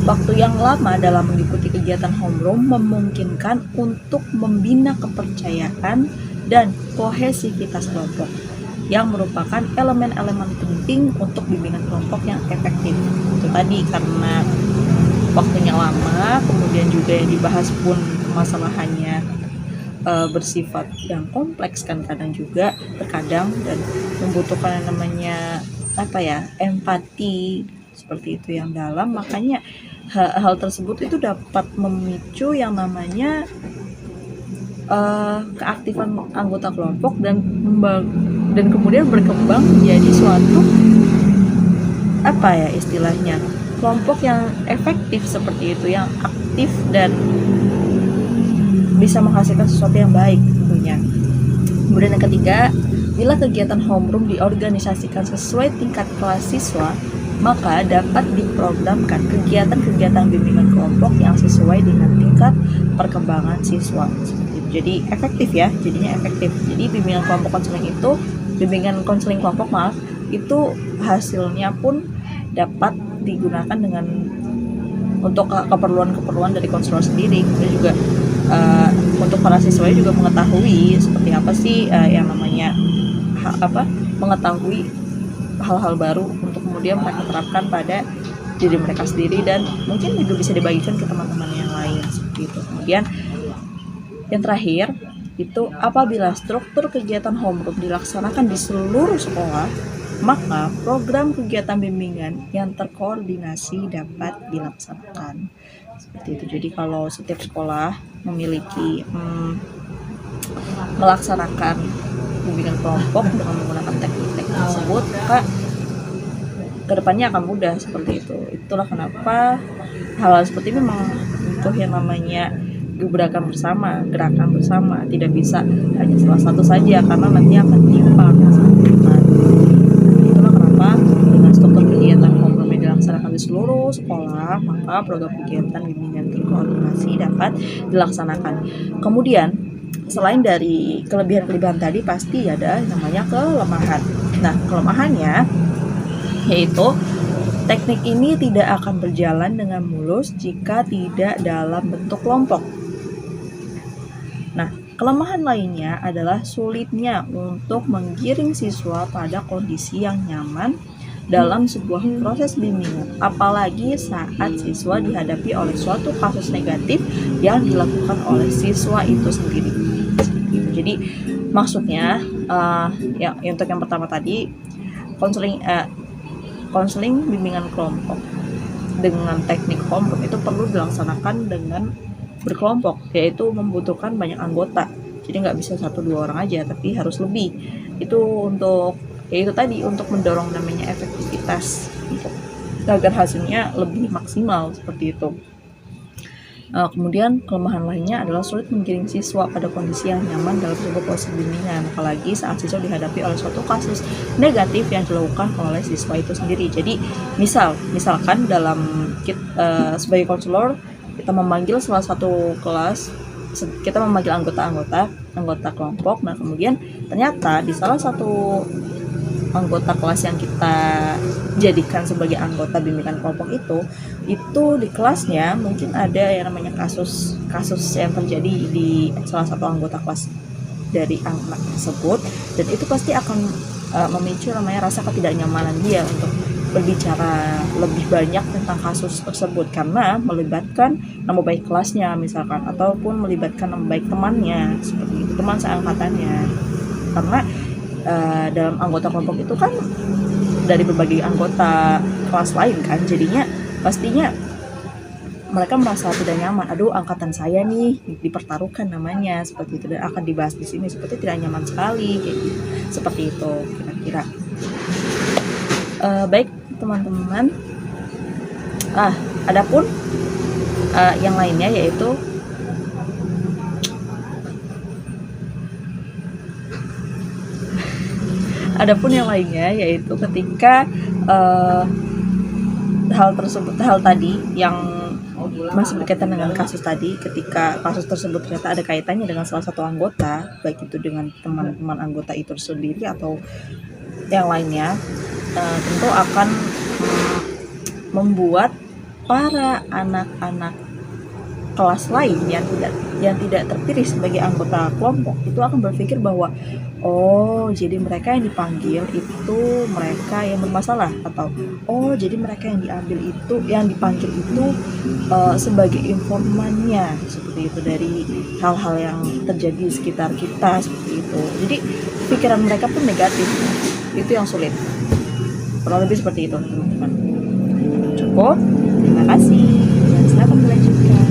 waktu yang lama dalam mengikuti kegiatan homeroom memungkinkan untuk membina kepercayaan dan kohesivitas kelompok, yang merupakan elemen-elemen penting untuk bimbingan kelompok yang efektif. Itu tadi karena waktunya lama, kemudian juga yang dibahas pun permasalahannya bersifat yang kompleks, kan kadang juga terkadang, dan membutuhkan yang namanya empati seperti itu yang dalam. Makanya hal tersebut itu dapat memicu yang namanya keaktifan anggota kelompok dan kemudian berkembang menjadi suatu istilahnya kelompok yang efektif seperti itu, yang aktif dan bisa menghasilkan sesuatu yang baik tentunya. Kemudian yang ketiga, bila kegiatan homeroom diorganisasikan sesuai tingkat kelas siswa, maka dapat diprogramkan kegiatan-kegiatan bimbingan kelompok yang sesuai dengan tingkat perkembangan siswa. Jadi efektif ya, jadinya efektif. Jadi bimbingan konseling kelompok itu hasilnya pun dapat digunakan dengan untuk keperluan dari konselor sendiri. Kemudian juga untuk para siswa juga mengetahui seperti apa sih yang namanya mengetahui hal-hal baru untuk kemudian mereka terapkan pada diri mereka sendiri, dan mungkin juga bisa dibagikan ke teman-teman yang lain seperti itu. Kemudian yang terakhir itu, apabila struktur kegiatan homeroom dilaksanakan di seluruh sekolah, maka program kegiatan bimbingan yang terkoordinasi dapat dilaksanakan. Seperti itu. Jadi kalau setiap sekolah memiliki melaksanakan bimbingan kelompok dengan menggunakan teknik-teknik tersebut, maka kedepannya akan mudah seperti itu. Itulah kenapa hal-hal seperti ini memang butuh yang namanya gerakan bersama, tidak bisa hanya salah satu saja karena nanti akan timpang. Itulah kenapa dengan struktur kegiatan homeroom yang dilaksanakan di seluruh sekolah, maka program kegiatan bimbingan terkoordinasi dapat dilaksanakan. Kemudian selain dari kelebihan-kelebihan tadi, pasti ada namanya kelemahan. Nah, kelemahannya yaitu teknik ini tidak akan berjalan dengan mulus jika tidak dalam bentuk kelompok. Nah, kelemahan lainnya adalah sulitnya untuk menggiring siswa pada kondisi yang nyaman dalam sebuah proses bimbingan, apalagi saat siswa dihadapi oleh suatu kasus negatif yang dilakukan oleh siswa itu sendiri. Jadi maksudnya untuk yang pertama tadi, konseling bimbingan kelompok dengan teknik homeroom itu perlu dilaksanakan dengan berkelompok, yaitu membutuhkan banyak anggota. Jadi nggak bisa 1-2 orang aja, tapi harus lebih. Itu untuk untuk mendorong namanya efektivitas, untuk agar hasilnya lebih maksimal seperti itu. Kemudian kelemahan lainnya adalah sulit menggiring siswa pada kondisi yang nyaman dalam sebuah proses bimbingan, apalagi saat siswa dihadapi oleh suatu kasus negatif yang dilakukan oleh siswa itu sendiri. Jadi misalkan dalam sebagai konselor kita memanggil salah satu kelas, kita memanggil anggota kelompok. Nah, kemudian ternyata di salah satu anggota kelas yang kita jadikan sebagai anggota bimbingan kelompok itu di kelasnya mungkin ada yang namanya kasus yang terjadi di salah satu anggota kelas dari anak tersebut, dan itu pasti akan memicu namanya rasa ketidaknyamanan dia untuk berbicara lebih banyak tentang kasus tersebut, karena melibatkan nama baik kelasnya misalkan, ataupun melibatkan nama baik temannya, seperti itu, teman seangkatannya. Karena dalam anggota kelompok itu kan dari berbagai anggota kelas lain kan, jadinya pastinya mereka merasa tidak nyaman. Aduh, angkatan saya nih dipertaruhkan namanya seperti itu, dan akan dibahas di sini, seperti tidak nyaman sekali kayak gitu. Seperti itu kira-kira. Baik teman-teman. Adapun yang lainnya yaitu ketika hal tadi yang masih berkaitan dengan kasus tadi, ketika kasus tersebut ternyata ada kaitannya dengan salah satu anggota, baik itu dengan teman-teman anggota itu sendiri atau yang lainnya, tentu akan membuat para anak-anak kelas lain yang tidak terpilih sebagai anggota kelompok itu akan berpikir bahwa jadi mereka yang dipanggil itu mereka yang bermasalah, atau jadi mereka yang dipanggil itu sebagai informannya, seperti itu, dari hal-hal yang terjadi di sekitar kita, seperti itu. Jadi pikiran mereka pun negatif. Itu yang sulit. Kurang lebih seperti itu, teman-teman. Cukup. Terima kasih. Dan silakan dilanjutkan.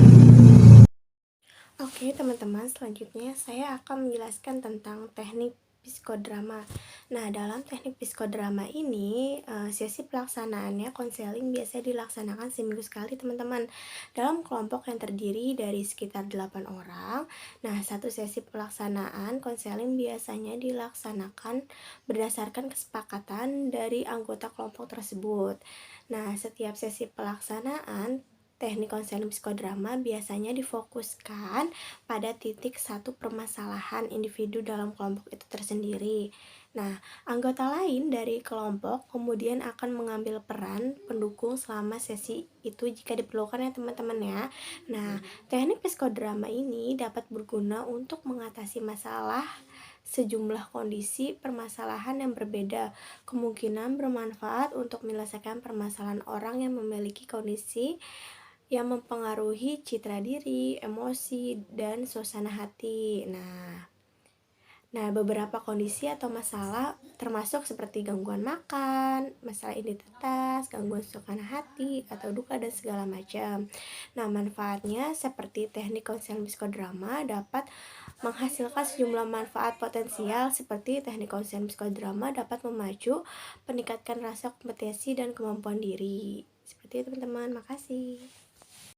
Oke teman-teman, selanjutnya saya akan menjelaskan tentang teknik psikodrama. Nah, dalam teknik psikodrama ini, sesi pelaksanaannya konseling biasa dilaksanakan seminggu sekali teman-teman, dalam kelompok yang terdiri dari sekitar 8 orang. Nah, satu sesi pelaksanaan konseling biasanya dilaksanakan berdasarkan kesepakatan dari anggota kelompok tersebut. Nah, setiap sesi pelaksanaan teknik konseling psikodrama biasanya difokuskan pada titik satu permasalahan individu dalam kelompok itu tersendiri. Nah, anggota lain dari kelompok kemudian akan mengambil peran pendukung selama sesi itu jika diperlukan ya teman-teman ya. Nah, teknik psikodrama ini dapat berguna untuk mengatasi masalah sejumlah kondisi permasalahan yang berbeda. Kemungkinan bermanfaat untuk menyelesaikan permasalahan orang yang memiliki kondisi yang mempengaruhi citra diri, emosi, dan suasana hati. Nah, beberapa kondisi atau masalah termasuk seperti gangguan makan, masalah identitas, gangguan suasana hati, atau duka, dan segala macam. Nah, manfaatnya seperti teknik konseling psikodrama dapat menghasilkan sejumlah manfaat potensial seperti teknik konseling psikodrama dapat memacu, meningkatkan rasa kompetensi dan kemampuan diri. Seperti itu teman-teman, makasih.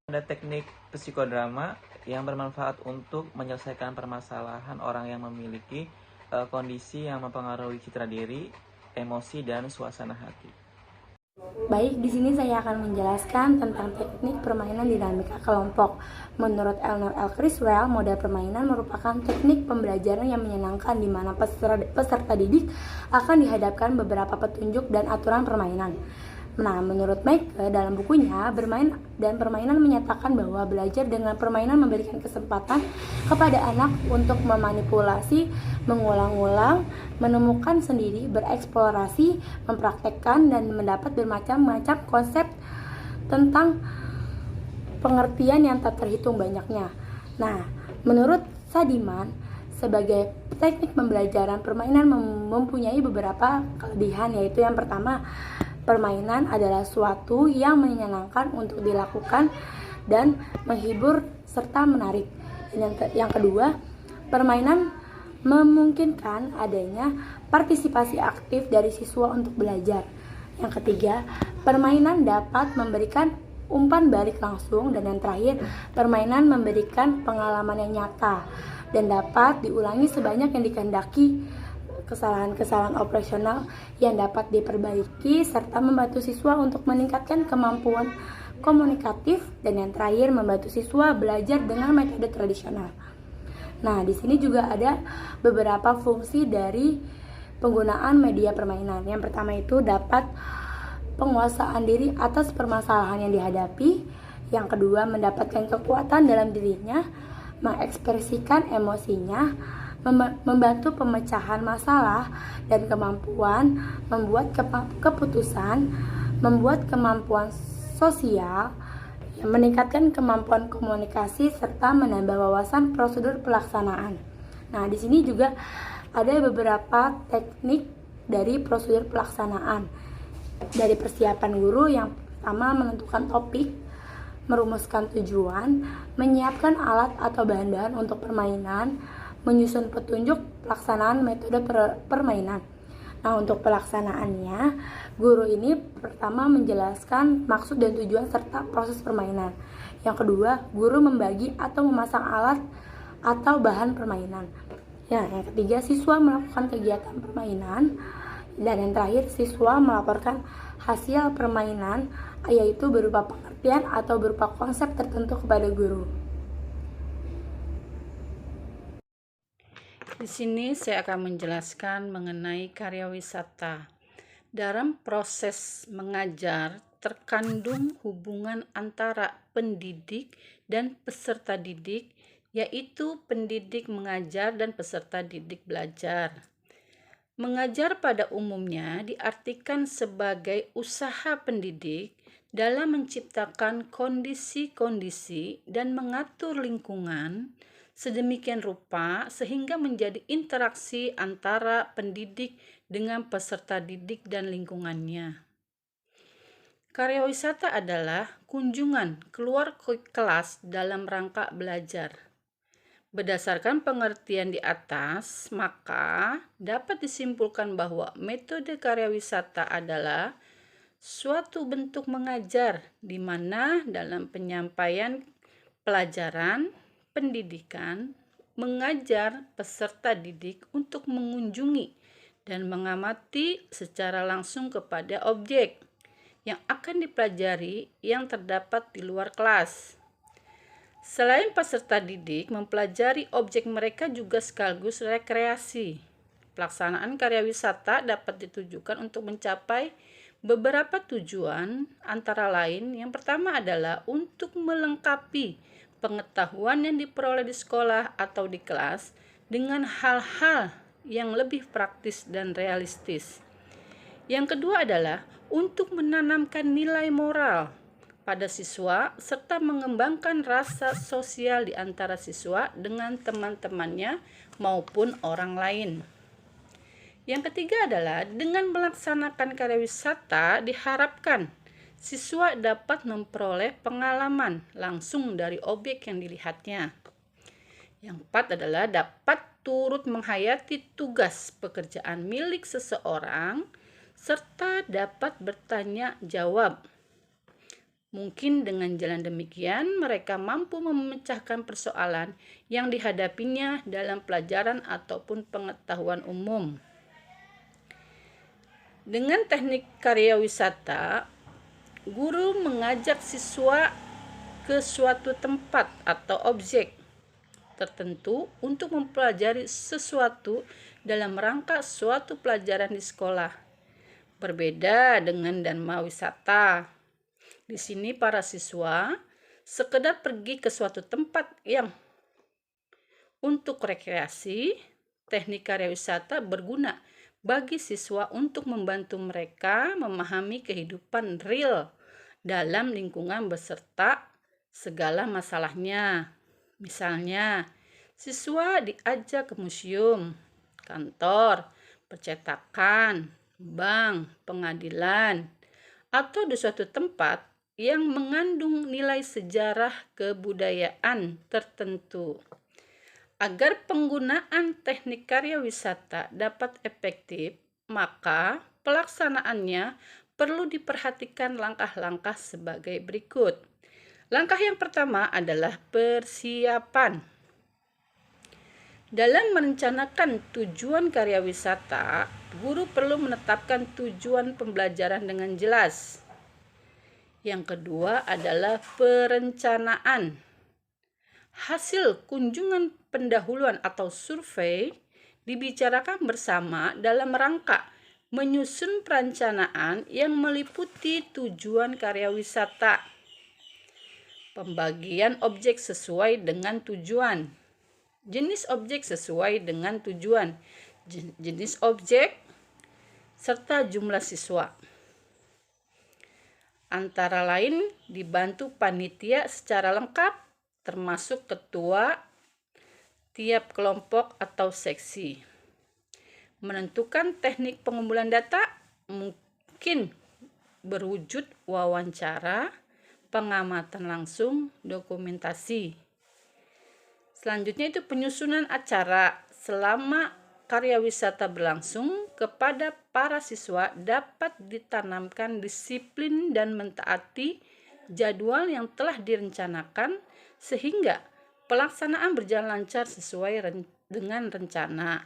Ada teknik psikodrama yang bermanfaat untuk menyelesaikan permasalahan orang yang memiliki kondisi yang mempengaruhi citra diri, emosi, dan suasana hati. Baik, di sini saya akan menjelaskan tentang teknik permainan dinamika kelompok. Menurut Eleanor L. Criswell, model permainan merupakan teknik pembelajaran yang menyenangkan di mana peserta didik akan dihadapkan beberapa petunjuk dan aturan permainan. Nah, menurut Meike dalam bukunya, bermain dan permainan menyatakan bahwa belajar dengan permainan memberikan kesempatan kepada anak untuk memanipulasi, mengulang-ulang, menemukan sendiri, bereksplorasi, mempraktekkan, dan mendapat bermacam-macam konsep tentang pengertian yang tak terhitung banyaknya. Nah, menurut Sadiman, sebagai teknik pembelajaran permainan mempunyai beberapa kelebihan, yaitu yang pertama, permainan adalah suatu yang menyenangkan untuk dilakukan dan menghibur serta menarik. Yang kedua, permainan memungkinkan adanya partisipasi aktif dari siswa untuk belajar. Yang ketiga, permainan dapat memberikan umpan balik langsung. Dan yang terakhir, permainan memberikan pengalaman yang nyata dan dapat diulangi sebanyak yang dikehendaki. Kesalahan-kesalahan operasional yang dapat diperbaiki serta membantu siswa untuk meningkatkan kemampuan komunikatif, dan yang terakhir membantu siswa belajar dengan metode tradisional. Nah, di sini juga ada beberapa fungsi dari penggunaan media permainan. Yang pertama itu dapat penguasaan diri atas permasalahan yang dihadapi. Yang kedua, mendapatkan kekuatan dalam dirinya, mengekspresikan emosinya, membantu pemecahan masalah dan kemampuan membuat keputusan, membuat kemampuan sosial, meningkatkan kemampuan komunikasi serta menambah wawasan prosedur pelaksanaan. Nah, di sini juga ada beberapa teknik dari prosedur pelaksanaan. Dari persiapan guru, yang pertama menentukan topik, merumuskan tujuan, menyiapkan alat atau bahan-bahan untuk permainan, menyusun petunjuk pelaksanaan metode permainan. Nah, untuk pelaksanaannya, guru ini pertama menjelaskan maksud dan tujuan serta proses permainan. Yang kedua, guru membagi atau memasang alat atau bahan permainan. Ya, yang ketiga, siswa melakukan kegiatan permainan. Dan yang terakhir, siswa melaporkan hasil permainan, yaitu berupa pengertian atau berupa konsep tertentu kepada guru. Di sini saya akan menjelaskan mengenai karya wisata. Dalam proses mengajar terkandung hubungan antara pendidik dan peserta didik, yaitu pendidik mengajar dan peserta didik belajar. Mengajar pada umumnya diartikan sebagai usaha pendidik dalam menciptakan kondisi-kondisi dan mengatur lingkungan sedemikian rupa sehingga menjadi interaksi antara pendidik dengan peserta didik dan lingkungannya. Karya wisata adalah kunjungan keluar kelas dalam rangka belajar. Berdasarkan pengertian di atas, maka dapat disimpulkan bahwa metode karya wisata adalah suatu bentuk mengajar di mana dalam penyampaian pelajaran pendidikan mengajar peserta didik untuk mengunjungi dan mengamati secara langsung kepada objek yang akan dipelajari yang terdapat di luar kelas. Selain peserta didik mempelajari objek, mereka juga sekaligus rekreasi. Pelaksanaan karya wisata dapat ditujukan untuk mencapai beberapa tujuan, antara lain yang pertama adalah untuk melengkapi pengetahuan yang diperoleh di sekolah atau di kelas dengan hal-hal yang lebih praktis dan realistis. Yang kedua adalah untuk menanamkan nilai moral pada siswa serta mengembangkan rasa sosial di antara siswa dengan teman-temannya maupun orang lain. Yang ketiga adalah dengan melaksanakan karya wisata diharapkan siswa dapat memperoleh pengalaman langsung dari objek yang dilihatnya. Yang keempat adalah dapat turut menghayati tugas pekerjaan milik seseorang serta dapat bertanya jawab. Mungkin dengan jalan demikian mereka mampu memecahkan persoalan yang dihadapinya dalam pelajaran ataupun pengetahuan umum. Dengan teknik karya wisata, guru mengajak siswa ke suatu tempat atau objek tertentu untuk mempelajari sesuatu dalam rangka suatu pelajaran di sekolah. Berbeda dengan dharma wisata. Di sini para siswa sekedar pergi ke suatu tempat yang untuk rekreasi. Teknik karya wisata berguna bagi siswa untuk membantu mereka memahami kehidupan real dalam lingkungan beserta segala masalahnya. Misalnya, siswa diajak ke museum, kantor, percetakan, bank, pengadilan, atau di suatu tempat yang mengandung nilai sejarah kebudayaan tertentu. Agar penggunaan teknik karya wisata dapat efektif, maka pelaksanaannya perlu diperhatikan langkah-langkah sebagai berikut. Langkah yang pertama adalah persiapan. Dalam merencanakan tujuan karya wisata, guru perlu menetapkan tujuan pembelajaran dengan jelas. Yang kedua adalah perencanaan. Hasil kunjungan pendahuluan atau survei dibicarakan bersama dalam rangka menyusun perencanaan yang meliputi tujuan karya wisata. Pembagian objek sesuai dengan tujuan. Jenis objek sesuai dengan tujuan. Jenis objek serta jumlah siswa. Antara lain dibantu panitia secara lengkap termasuk ketua tiap kelompok atau seksi. Menentukan teknik pengumpulan data mungkin berwujud wawancara, pengamatan langsung, dokumentasi. Selanjutnya itu penyusunan acara. Selama karya wisata berlangsung, kepada para siswa dapat ditanamkan disiplin dan mentaati jadwal yang telah direncanakan sehingga pelaksanaan berjalan lancar sesuai dengan rencana.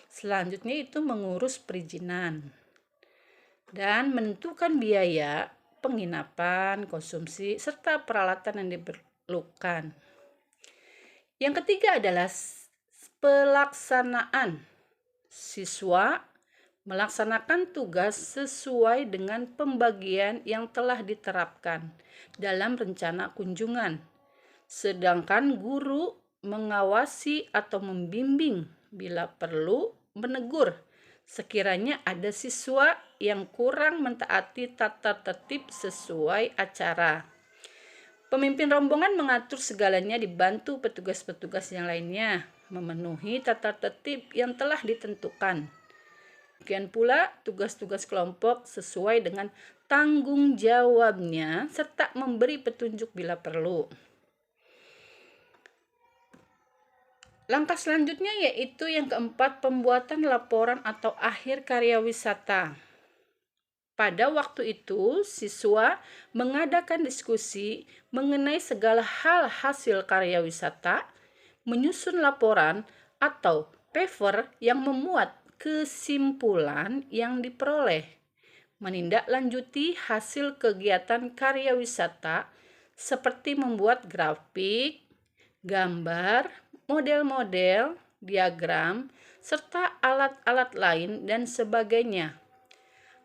Selanjutnya itu mengurus perizinan dan menentukan biaya penginapan, konsumsi, serta peralatan yang diperlukan. Yang ketiga adalah pelaksanaan. Siswa melaksanakan tugas sesuai dengan pembagian yang telah diterapkan dalam rencana kunjungan. Sedangkan guru mengawasi atau membimbing bila perlu menegur sekiranya ada siswa yang kurang mentaati tata tertib sesuai acara. Pemimpin rombongan mengatur segalanya dibantu petugas-petugas yang lainnya memenuhi tata tertib yang telah ditentukan. Demikian pula tugas-tugas kelompok sesuai dengan tanggung jawabnya serta memberi petunjuk bila perlu. Langkah selanjutnya yaitu yang keempat, pembuatan laporan atau akhir karya wisata. Pada waktu itu, siswa mengadakan diskusi mengenai segala hal hasil karya wisata, menyusun laporan atau paper yang memuat kesimpulan yang diperoleh. menindaklanjuti hasil kegiatan karya wisata seperti membuat grafik, gambar, model-model, diagram, serta alat-alat lain dan sebagainya.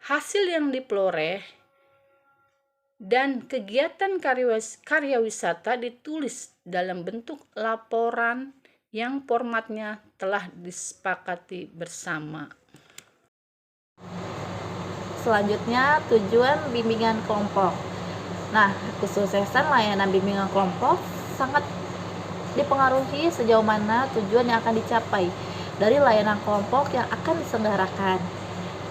Hasil yang diperoleh dan kegiatan karya wisata ditulis dalam bentuk laporan yang formatnya telah disepakati bersama. Selanjutnya, tujuan bimbingan kelompok. Nah, kesuksesan layanan bimbingan kelompok sangat dipengaruhi sejauh mana tujuan yang akan dicapai dari layanan kelompok yang akan diselenggarakan.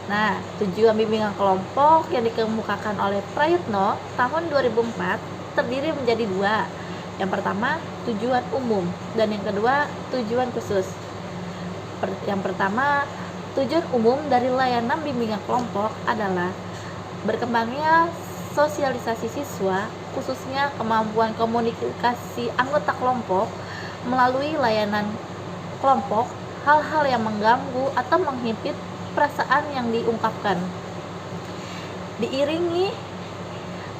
Nah, tujuan bimbingan kelompok yang dikemukakan oleh Prayitno tahun 2004 terdiri menjadi dua. Yang pertama, tujuan umum, dan yang kedua, tujuan khusus. Yang pertama, tujuan umum dari layanan bimbingan kelompok adalah berkembangnya sosialisasi siswa, khususnya kemampuan komunikasi anggota kelompok melalui layanan kelompok, hal-hal yang mengganggu atau menghimpit perasaan yang diungkapkan. Diiringi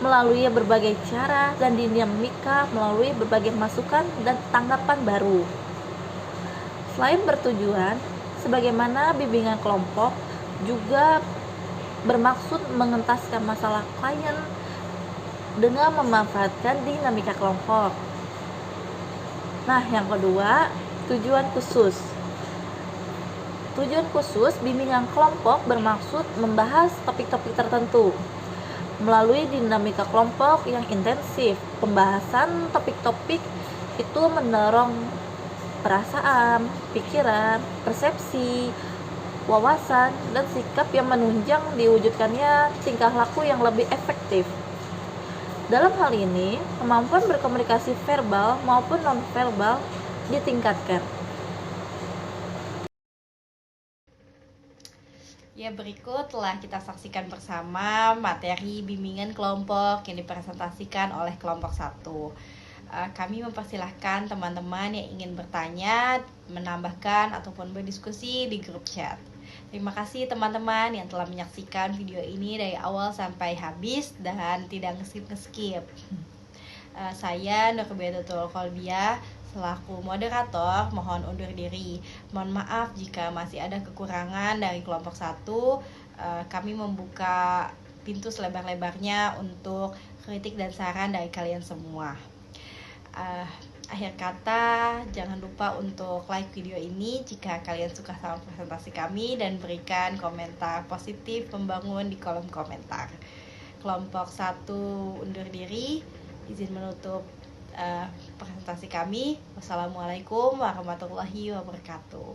melalui berbagai cara dan dinamika melalui berbagai masukan dan tanggapan baru. Selain bertujuan, sebagaimana bimbingan kelompok juga bermaksud mengentaskan masalah klien dengan memanfaatkan dinamika kelompok. Nah, yang kedua, tujuan khusus. Tujuan khusus bimbingan kelompok bermaksud membahas topik-topik tertentu. Melalui dinamika kelompok yang intensif, pembahasan topik-topik itu mendorong perasaan, pikiran, persepsi, wawasan, dan sikap yang menunjang diwujudkannya tingkah laku yang lebih efektif. Dalam hal ini, kemampuan berkomunikasi verbal maupun non-verbal ditingkatkan. Ya, berikut telah kita saksikan bersama materi bimbingan kelompok yang dipresentasikan oleh kelompok 1. Kami mempersilahkan teman-teman yang ingin bertanya, menambahkan, ataupun berdiskusi di grup chat. Terima kasih teman-teman yang telah menyaksikan video ini dari awal sampai habis dan tidak ngeskip. Saya Nurbedatul Kolbia selaku moderator mohon undur diri. Mohon maaf jika masih ada kekurangan dari kelompok 1. Kami membuka pintu selebar-lebarnya untuk kritik dan saran dari kalian semua. Akhir kata, jangan lupa untuk like video ini jika kalian suka sama presentasi kami dan berikan komentar positif membangun di kolom komentar. Kelompok 1 undur diri, izin menutup presentasi kami. Wassalamualaikum warahmatullahi wabarakatuh.